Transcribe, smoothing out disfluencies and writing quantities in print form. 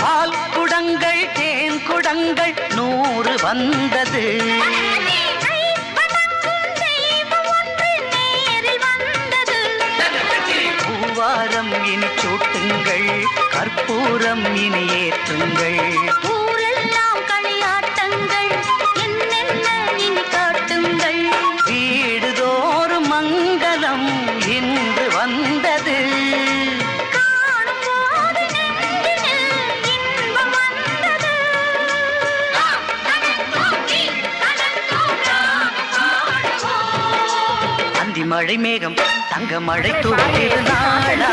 பால் குடங்கள் தேன் குடங்கள் 100 வந்தது. பூவாரம் இனி சூட்டுங்கள், கற்பூரம் இனி ஏற்றுங்கள். ஊரெல்லாம் களியாட்டங்கள், என்னென்ன இனி காட்டுங்கள். வீடுதோறும் மங்களம் இன்று வந்தது. மழை மேகம் தங்க மழை தூக்கிடு நாளா